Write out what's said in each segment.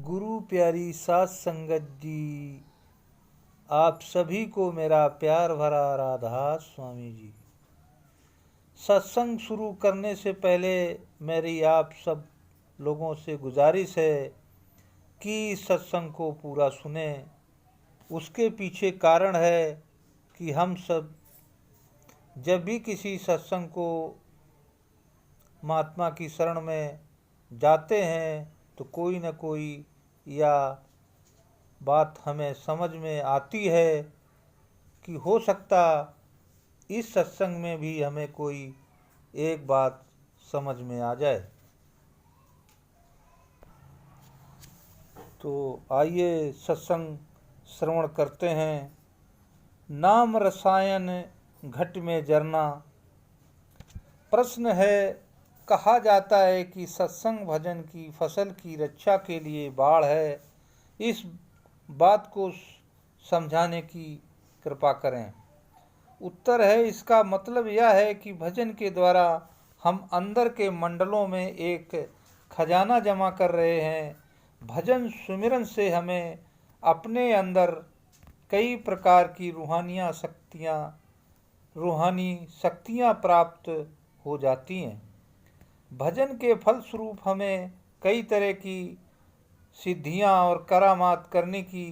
गुरु प्यारी साध संगत जी, आप सभी को मेरा प्यार भरा राधा स्वामी जी। सत्संग शुरू करने से पहले मेरी आप सब लोगों से गुजारिश है कि सत्संग को पूरा सुने। उसके पीछे कारण है कि हम सब जब भी किसी सत्संग को महात्मा की शरण में जाते हैं तो कोई न कोई या बात हमें समझ में आती है कि हो सकता इस सत्संग में भी हमें कोई एक बात समझ में आ जाए। तो आइए सत्संग श्रवण करते हैं। नाम रसायन घट में जरना। प्रश्न है, कहा जाता है कि सत्संग भजन की फसल की रक्षा के लिए बाढ़ है। इस बात को समझाने की कृपा करें। उत्तर है, इसका मतलब यह है कि भजन के द्वारा हम अंदर के मंडलों में एक खजाना जमा कर रहे हैं। भजन सुमिरन से हमें अपने अंदर कई प्रकार की रूहानी शक्तियाँ प्राप्त हो जाती हैं। भजन के फलस्वरूप हमें कई तरह की सिद्धियां और करामात करने की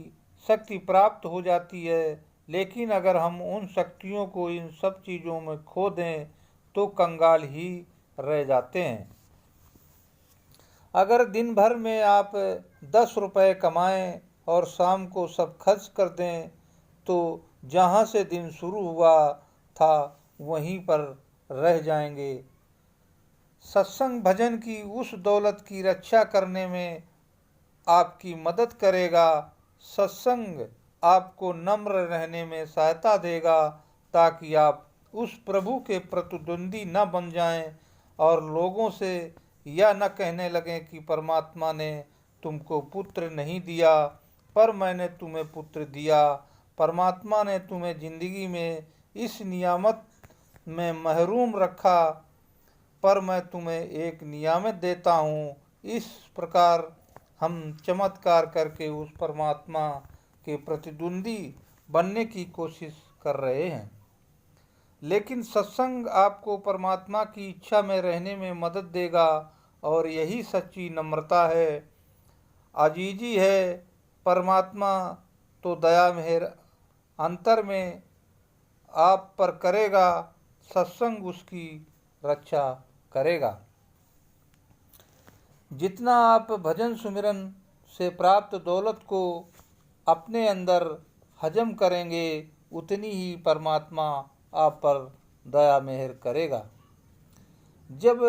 शक्ति प्राप्त हो जाती है। लेकिन अगर हम उन शक्तियों को इन सब चीज़ों में खो दें तो कंगाल ही रह जाते हैं। अगर दिन भर में आप 10 रुपये कमाएं और शाम को सब खर्च कर दें तो जहां से दिन शुरू हुआ था वहीं पर रह जाएंगे। सत्संग भजन की उस दौलत की रक्षा करने में आपकी मदद करेगा। सत्संग आपको नम्र रहने में सहायता देगा ताकि आप उस प्रभु के प्रतिद्वंदी न बन जाएं और लोगों से यह न कहने लगें कि परमात्मा ने तुमको पुत्र नहीं दिया पर मैंने तुम्हें पुत्र दिया। परमात्मा ने तुम्हें जिंदगी में इस नियामत में महरूम रखा पर मैं तुम्हें एक नियामत देता हूँ। इस प्रकार हम चमत्कार करके उस परमात्मा के प्रतिद्वंदी बनने की कोशिश कर रहे हैं। लेकिन सत्संग आपको परमात्मा की इच्छा में रहने में मदद देगा और यही सच्ची नम्रता है, आजीजी है। परमात्मा तो दया मेहर अंतर में आप पर करेगा, सत्संग उसकी रक्षा करेगा। जितना आप भजन सुमिरन से प्राप्त दौलत को अपने अंदर हजम करेंगे उतनी ही परमात्मा आप पर दया मेहर करेगा। जब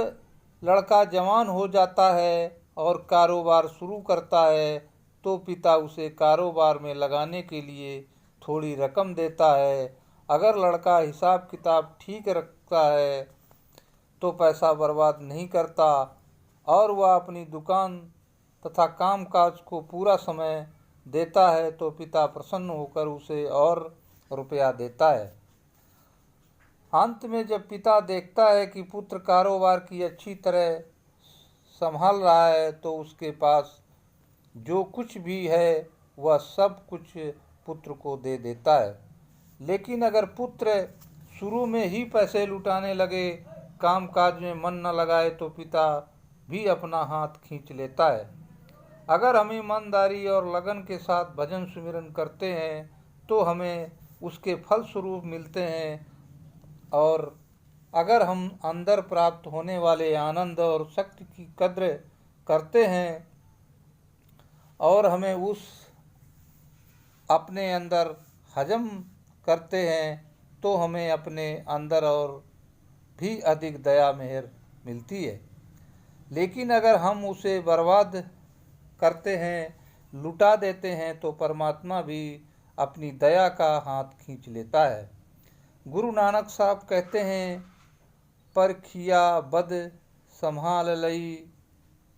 लड़का जवान हो जाता है और कारोबार शुरू करता है तो पिता उसे कारोबार में लगाने के लिए थोड़ी रकम देता है। अगर लड़का हिसाब किताब ठीक रखता है तो पैसा बर्बाद नहीं करता और वह अपनी दुकान तथा कामकाज को पूरा समय देता है तो पिता प्रसन्न होकर उसे और रुपया देता है। अंत में जब पिता देखता है कि पुत्र कारोबार की अच्छी तरह संभाल रहा है तो उसके पास जो कुछ भी है वह सब कुछ पुत्र को दे देता है। लेकिन अगर पुत्र शुरू में ही पैसे लुटाने लगे, कामकाज में मन न लगाए तो पिता भी अपना हाथ खींच लेता है। अगर हम ईमानदारी और लगन के साथ भजन सुमिरन करते हैं तो हमें उसके फल स्वरूप मिलते हैं और अगर हम अंदर प्राप्त होने वाले आनंद और शक्ति की कद्र करते हैं और हमें उस अपने अंदर हजम करते हैं तो हमें अपने अंदर और भी अधिक दया मेहर मिलती है। लेकिन अगर हम उसे बर्बाद करते हैं, लुटा देते हैं तो परमात्मा भी अपनी दया का हाथ खींच लेता है। गुरु नानक साहब कहते हैं, परखिया बद संभाल लई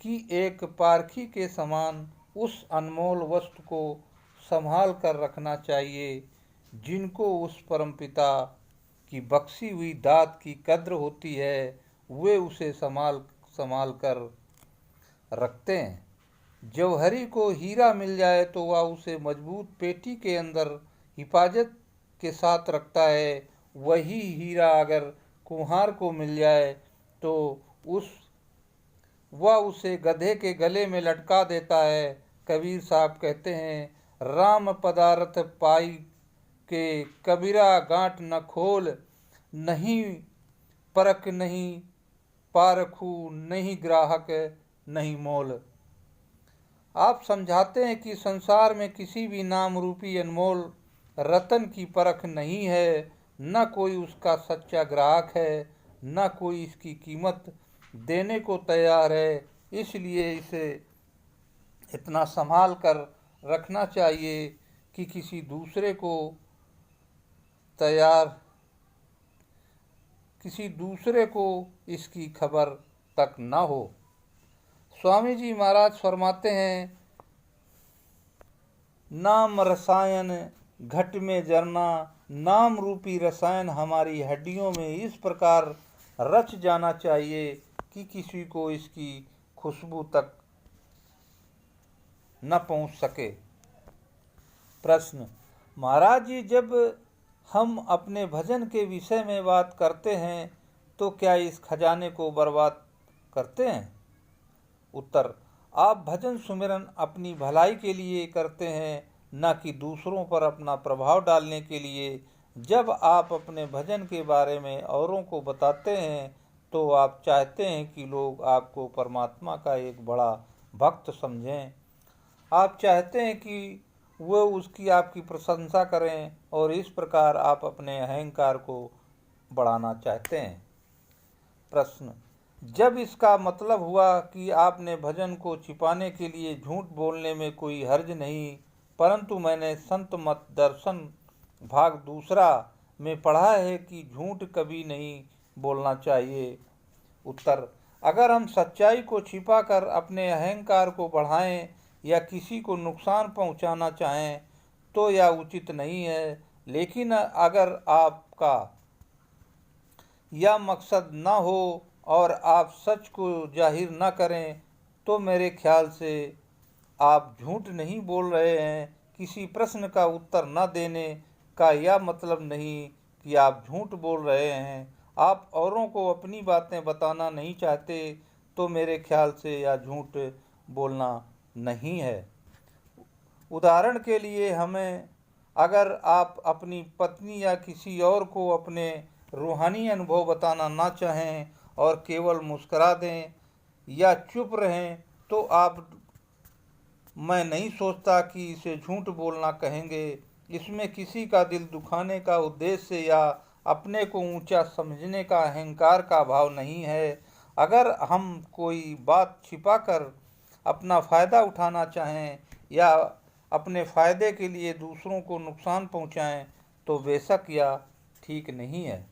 कि एक पारखी के समान उस अनमोल वस्तु को संभाल कर रखना चाहिए जिनको उस परमपिता की बख्शी हुई दात की कद्र होती है, वे उसे संभाल कर रखते हैं। जौहरी को हीरा मिल जाए तो वह उसे मजबूत पेटी के अंदर हिफाजत के साथ रखता है। वही हीरा अगर कुम्हार को मिल जाए तो वह उसे गधे के गले में लटका देता है। कबीर साहब कहते हैं, राम पदारथ पाई के कबीरा गांठ न खोल, नहीं परख नहीं पारखू, नहीं ग्राहक नहीं मोल। आप समझाते हैं कि संसार में किसी भी नाम रूपी अनमोल रतन की परख नहीं है, न कोई उसका सच्चा ग्राहक है, न कोई इसकी कीमत देने को तैयार है। इसलिए इसे इतना संभाल कर रखना चाहिए कि किसी दूसरे को इसकी खबर तक न हो। स्वामी जी महाराज फरमाते हैं, नाम रसायन घट में जरना, नाम रूपी रसायन हमारी हड्डियों में इस प्रकार रच जाना चाहिए कि किसी को इसकी खुशबू तक न पहुंच सके। प्रश्न, महाराज जी, जब हम अपने भजन के विषय में बात करते हैं तो क्या इस खजाने को बर्बाद करते हैं? उत्तर, आप भजन सुमिरन अपनी भलाई के लिए करते हैं, न कि दूसरों पर अपना प्रभाव डालने के लिए। जब आप अपने भजन के बारे में औरों को बताते हैं तो आप चाहते हैं कि लोग आपको परमात्मा का एक बड़ा भक्त समझें। आप चाहते हैं कि वो उसकी आपकी प्रशंसा करें और इस प्रकार आप अपने अहंकार को बढ़ाना चाहते हैं। प्रश्न, जब इसका मतलब हुआ कि आपने भजन को छिपाने के लिए झूठ बोलने में कोई हर्ज नहीं, परंतु मैंने संत मत दर्शन भाग 2 में पढ़ा है कि झूठ कभी नहीं बोलना चाहिए। उत्तर, अगर हम सच्चाई को छिपाकर अपने अहंकार को बढ़ाएं या किसी को नुकसान पहुंचाना चाहें तो यह उचित नहीं है। लेकिन अगर आपका यह मकसद न हो और आप सच को जाहिर न करें तो मेरे ख्याल से आप झूठ नहीं बोल रहे हैं। किसी प्रश्न का उत्तर न देने का यह मतलब नहीं कि आप झूठ बोल रहे हैं। आप औरों को अपनी बातें बताना नहीं चाहते तो मेरे ख्याल से यह झूठ बोलना नहीं है। उदाहरण के लिए, अगर आप अपनी पत्नी या किसी और को अपने रूहानी अनुभव बताना ना चाहें और केवल मुस्कुरा दें या चुप रहें तो मैं नहीं सोचता कि इसे झूठ बोलना कहेंगे। इसमें किसी का दिल दुखाने का उद्देश्य या अपने को ऊंचा समझने का अहंकार का भाव नहीं है। अगर हम कोई बात छिपाकर अपना फ़ायदा उठाना चाहें या अपने फ़ायदे के लिए दूसरों को नुकसान पहुंचाएं तो बेशक यह ठीक नहीं है।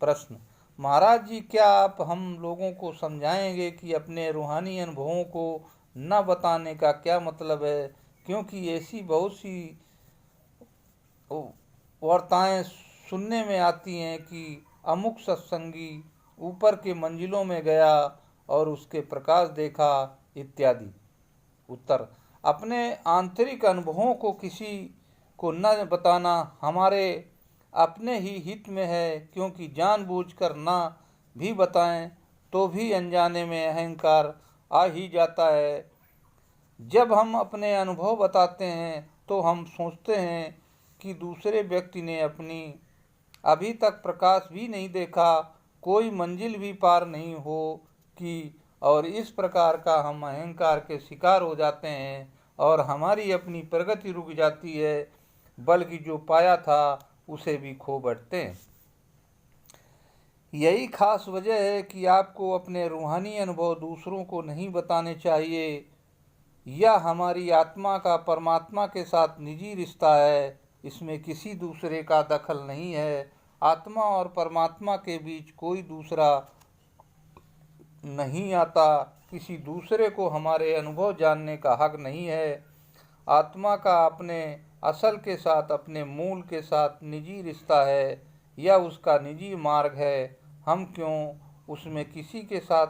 प्रश्न, महाराज जी, क्या आप हम लोगों को समझाएंगे कि अपने रूहानी अनुभवों को न बताने का क्या मतलब है? क्योंकि ऐसी बहुत सी वार्ताएं सुनने में आती हैं कि अमुक सत्संगी ऊपर के मंजिलों में गया और उसके प्रकाश देखा इत्यादि। उत्तर, अपने आंतरिक अनुभवों को किसी को न बताना हमारे अपने ही हित में है, क्योंकि जानबूझकर ना भी बताएं तो भी अनजाने में अहंकार आ ही जाता है। जब हम अपने अनुभव बताते हैं तो हम सोचते हैं कि दूसरे व्यक्ति ने अपनी अभी तक प्रकाश भी नहीं देखा, कोई मंजिल भी पार नहीं हो कि, और इस प्रकार का हम अहंकार के शिकार हो जाते हैं और हमारी अपनी प्रगति रुक जाती है, बल्कि जो पाया था उसे भी खो बैठते हैं। यही खास वजह है कि आपको अपने रूहानी अनुभव दूसरों को नहीं बताने चाहिए। यह हमारी आत्मा का परमात्मा के साथ निजी रिश्ता है, इसमें किसी दूसरे का दखल नहीं है। आत्मा और परमात्मा के बीच कोई दूसरा नहीं आता। किसी दूसरे को हमारे अनुभव जानने का हक नहीं है। आत्मा का अपने असल के साथ, अपने मूल के साथ निजी रिश्ता है, यह उसका निजी मार्ग है। हम क्यों उसमें किसी के साथ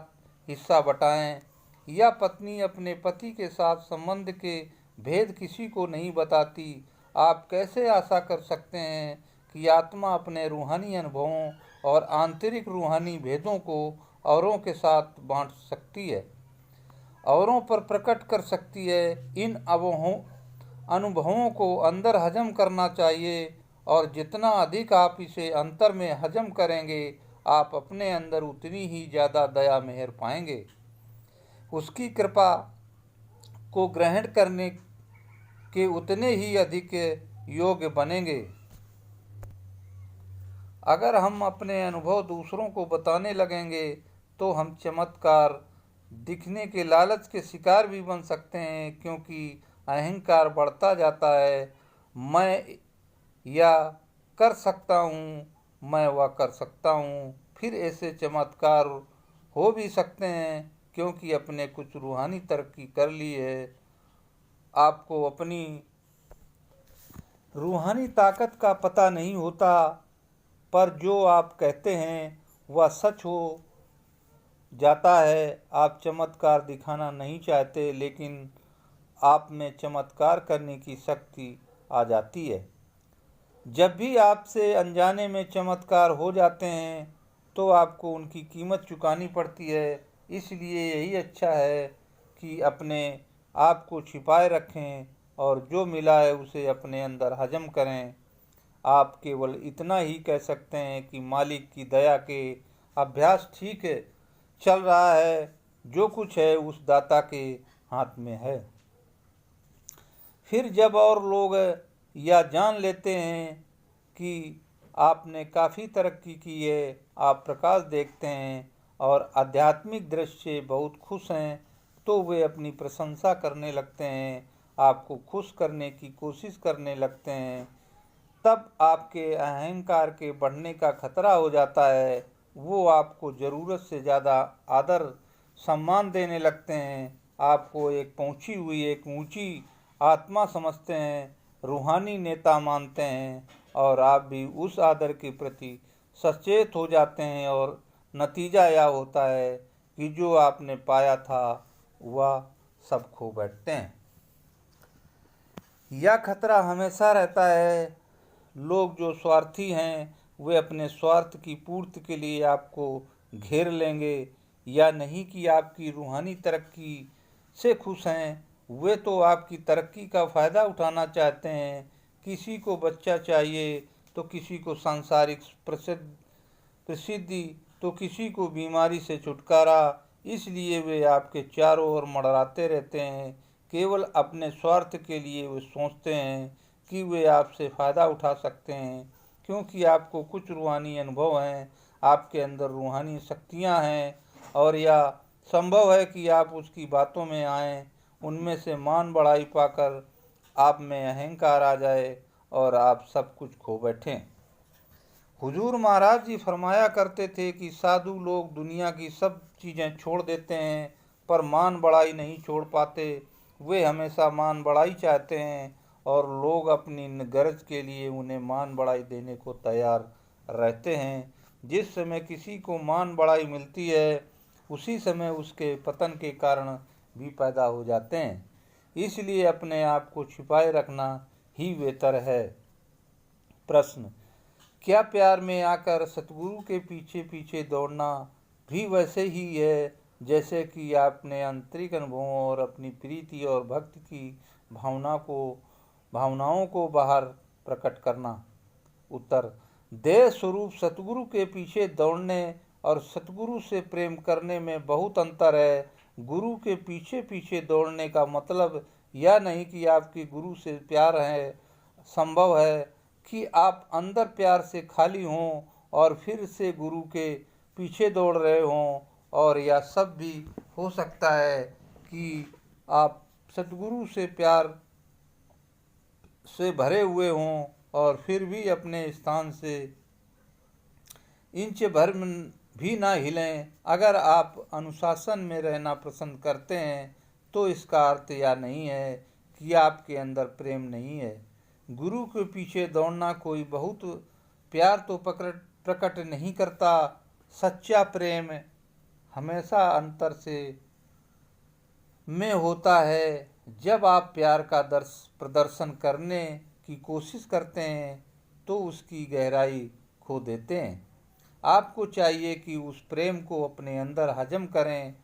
हिस्सा बटाएं? या पत्नी अपने पति के साथ संबंध के भेद किसी को नहीं बताती, आप कैसे आशा कर सकते हैं कि आत्मा अपने रूहानी अनुभवों और आंतरिक रूहानी भेदों को औरों के साथ बांट सकती है, औरों पर प्रकट कर सकती है। इन अनुभवों को अंदर हजम करना चाहिए, और जितना अधिक आप इसे अंतर में हजम करेंगे, आप अपने अंदर उतनी ही ज़्यादा दया मेहर पाएंगे। उसकी कृपा को ग्रहण करने के उतने ही अधिक योग्य बनेंगे। अगर हम अपने अनुभव दूसरों को बताने लगेंगे तो हम चमत्कार दिखने के लालच के शिकार भी बन सकते हैं, क्योंकि अहंकार बढ़ता जाता है। मैं या कर सकता हूँ, मैं वह कर सकता हूँ। फिर ऐसे चमत्कार हो भी सकते हैं, क्योंकि अपने कुछ रूहानी तरक्की कर ली है। आपको अपनी रूहानी ताकत का पता नहीं होता, पर जो आप कहते हैं वह सच हो जाता है। आप चमत्कार दिखाना नहीं चाहते, लेकिन आप में चमत्कार करने की शक्ति आ जाती है। जब भी आपसे अनजाने में चमत्कार हो जाते हैं तो आपको उनकी कीमत चुकानी पड़ती है। इसलिए यही अच्छा है कि अपने आप को छिपाए रखें और जो मिला है उसे अपने अंदर हजम करें। आप केवल इतना ही कह सकते हैं कि मालिक की दया के अभ्यास ठीक है, चल रहा है, जो कुछ है उस दाता के हाथ में है। फिर जब और लोग या जान लेते हैं कि आपने काफ़ी तरक्की की है, आप प्रकाश देखते हैं और आध्यात्मिक दृष्टि से बहुत खुश हैं, तो वे अपनी प्रशंसा करने लगते हैं, आपको खुश करने की कोशिश करने लगते हैं। तब आपके अहंकार के बढ़ने का खतरा हो जाता है। वो आपको ज़रूरत से ज़्यादा आदर सम्मान देने लगते हैं, आपको एक पहुंची हुई एक ऊंची आत्मा समझते हैं, रूहानी नेता मानते हैं, और आप भी उस आदर के प्रति सचेत हो जाते हैं। और नतीजा यह होता है कि जो आपने पाया था वह सब खो बैठते हैं। यह खतरा हमेशा रहता है। लोग जो स्वार्थी हैं वे अपने स्वार्थ की पूर्ति के लिए आपको घेर लेंगे, या नहीं कि आपकी रूहानी तरक्की से खुश हैं। वे तो आपकी तरक्की का फ़ायदा उठाना चाहते हैं। किसी को बच्चा चाहिए तो किसी को सांसारिक प्रसिद्धि, तो किसी को बीमारी से छुटकारा। इसलिए वे आपके चारों ओर मंडराते रहते हैं। केवल अपने स्वार्थ के लिए वे सोचते हैं कि वे आपसे फ़ायदा उठा सकते हैं, क्योंकि आपको कुछ रूहानी अनुभव हैं, आपके अंदर रूहानी शक्तियां हैं, और यह संभव है कि आप उसकी बातों में आएं। उनमें से मान बढ़ाई पाकर आप में अहंकार आ जाए और आप सब कुछ खो बैठें। हुजूर महाराज जी फरमाया करते थे कि साधु लोग दुनिया की सब चीज़ें छोड़ देते हैं, पर मान बढ़ाई नहीं छोड़ पाते। वे हमेशा मान बढ़ाई चाहते हैं, और लोग अपनी गरज के लिए उन्हें मान बढ़ाई देने को तैयार रहते हैं। जिस समय किसी को मान बढ़ाई मिलती है, उसी समय उसके पतन के कारण भी पैदा हो जाते हैं। इसलिए अपने आप को छिपाए रखना ही बेहतर है। प्रश्न: क्या प्यार में आकर सतगुरु के पीछे पीछे दौड़ना भी वैसे ही है जैसे कि आपने आंतरिक अनुभवों और अपनी प्रीति और भक्ति की भावनाओं को बाहर प्रकट करना? उत्तर: देह स्वरूप सतगुरु के पीछे दौड़ने और सतगुरु से प्रेम करने में बहुत अंतर है। गुरु के पीछे पीछे दौड़ने का मतलब यह नहीं कि आपकी गुरु से प्यार है। संभव है कि आप अंदर प्यार से खाली हों और फिर से गुरु के पीछे दौड़ रहे हों, और यह सब भी हो सकता है कि आप सतगुरु से प्यार से भरे हुए हों और फिर भी अपने स्थान से इंच भर भी ना हिलें। अगर आप अनुशासन में रहना पसंद करते हैं तो इसका अर्थ यह नहीं है कि आपके अंदर प्रेम नहीं है। गुरु के पीछे दौड़ना कोई बहुत प्यार तो प्रकट नहीं करता। सच्चा प्रेम हमेशा अंतर से में होता है। जब आप प्यार का प्रदर्शन करने की कोशिश करते हैं तो उसकी गहराई खो देते हैं। आपको चाहिए कि उस प्रेम को अपने अंदर हजम करें।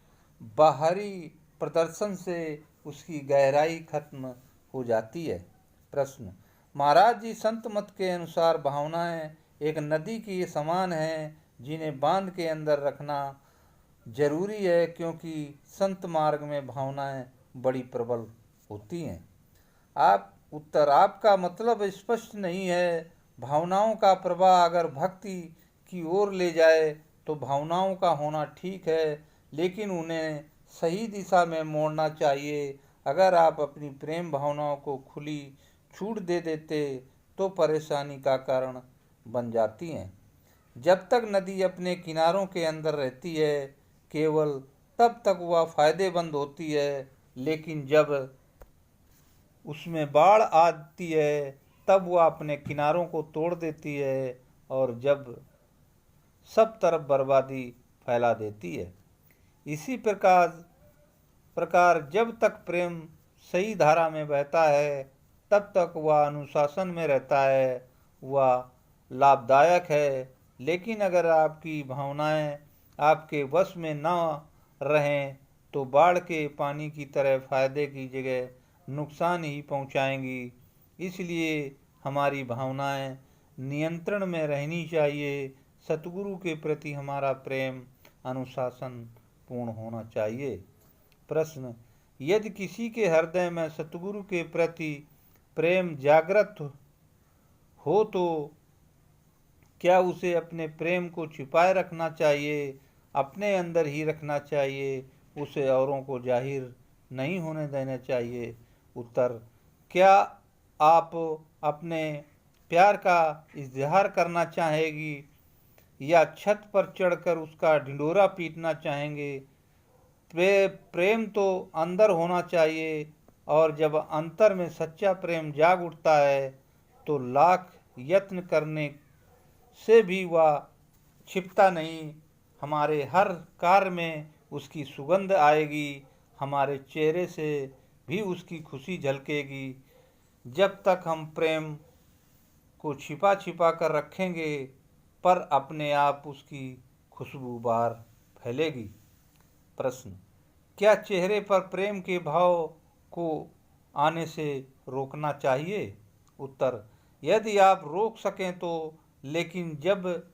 बाहरी प्रदर्शन से उसकी गहराई खत्म हो जाती है। प्रश्न, महाराज जी, संत मत के अनुसार भावनाएं एक नदी के समान हैं जिन्हें बांध के अंदर रखना जरूरी है, क्योंकि संत मार्ग में भावनाएं बड़ी प्रबल होती हैं। उत्तर, आपका मतलब स्पष्ट नहीं है। भावनाओं का प्रवाह अगर भक्ति की ओर ले जाए तो भावनाओं का होना ठीक है, लेकिन उन्हें सही दिशा में मोड़ना चाहिए। अगर आप अपनी प्रेम भावनाओं को खुली छूट दे देते तो परेशानी का कारण बन जाती हैं। जब तक नदी अपने किनारों के अंदर रहती है केवल तब तक वह फायदेमंद होती है, लेकिन जब उसमें बाढ़ आती है तब वह अपने किनारों को तोड़ देती है और जब सब तरफ बर्बादी फैला देती है। इसी प्रकार जब तक प्रेम सही धारा में बहता है तब तक वह अनुशासन में रहता है, वह लाभदायक है। लेकिन अगर आपकी भावनाएं आपके वश में न रहें तो बाढ़ के पानी की तरह फायदे की जगह नुकसान ही पहुंचाएंगी। इसलिए हमारी भावनाएं नियंत्रण में रहनी चाहिए। सतगुरु के प्रति हमारा प्रेम अनुशासन पूर्ण होना चाहिए। प्रश्न, यदि किसी के हृदय में सतगुरु के प्रति प्रेम जागृत हो तो क्या उसे अपने प्रेम को छिपाए रखना चाहिए, अपने अंदर ही रखना चाहिए, उसे औरों को जाहिर नहीं होने देना चाहिए? उत्तर, क्या आप अपने प्यार का इजहार करना चाहेगी या छत पर चढ़कर उसका ढिंढोरा पीटना चाहेंगे? प्रेम तो अंदर होना चाहिए, और जब अंतर में सच्चा प्रेम जाग उठता है तो लाख यत्न करने से भी वह छिपता नहीं। हमारे हर कार्य में उसकी सुगंध आएगी, हमारे चेहरे से भी उसकी खुशी झलकेगी। जब तक हम प्रेम को छिपा छिपा कर रखेंगे पर अपने आप उसकी खुशबू बाहर फैलेगी। प्रश्न, क्या चेहरे पर प्रेम के भाव को आने से रोकना चाहिए? उत्तर, यदि आप रोक सकें तो, लेकिन जब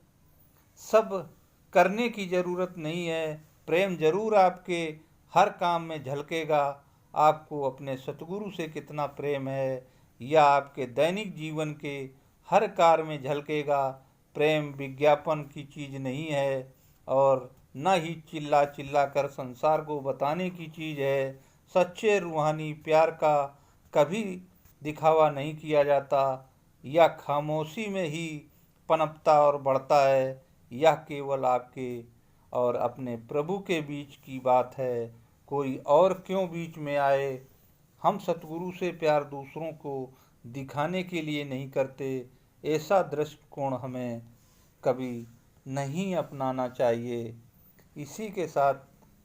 सब करने की जरूरत नहीं है। प्रेम जरूर आपके हर काम में झलकेगा। आपको अपने सतगुरु से कितना प्रेम है यह आपके दैनिक जीवन के हर कार्य में झलकेगा। प्रेम विज्ञापन की चीज़ नहीं है और न ही चिल्ला चिल्ला कर संसार को बताने की चीज़ है। सच्चे रूहानी प्यार का कभी दिखावा नहीं किया जाता, यह खामोशी में ही पनपता और बढ़ता है। यह केवल आपके और अपने प्रभु के बीच की बात है, कोई और क्यों बीच में आए। हम सतगुरु से प्यार दूसरों को दिखाने के लिए नहीं करते। ऐसा दृष्टिकोण हमें कभी नहीं अपनाना चाहिए। इसी के साथ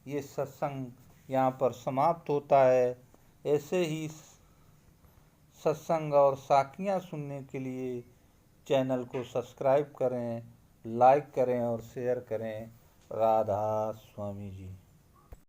ये सत्संग यहाँ पर समाप्त होता है। ऐसे ही सत्संग और साखियाँ सुनने के लिए चैनल को सब्सक्राइब करें, लाइक करें और शेयर करें। राधा स्वामी जी।